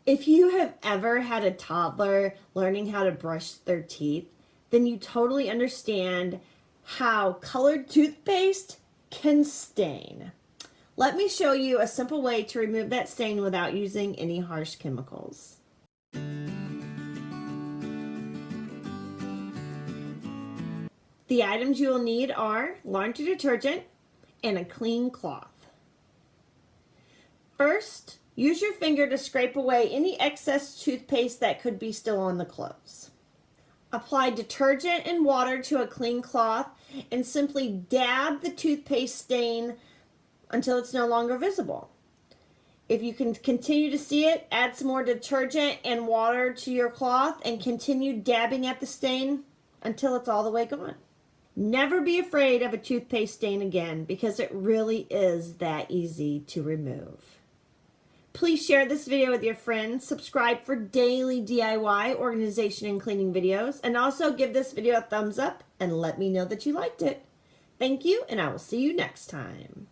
If you have ever had a toddler learning how to brush their teeth, then you totally understand how colored toothpaste can stain. Let me show you a simple way to remove that stain without using any harsh chemicals. The items you will need are laundry detergent and a clean cloth. First, use your finger to scrape away any excess toothpaste that could be still on the clothes. Apply detergent and water to a clean cloth and simply dab the toothpaste stain until it's no longer visible. If you can continue to see it, add some more detergent and water to your cloth and continue dabbing at the stain until it's all the way gone. Never be afraid of a toothpaste stain again because it really is that easy to remove. Please share this video with your friends, subscribe for daily DIY organization and cleaning videos, and also give this video a thumbs up and let me know that you liked it. Thank you, and I will see you next time.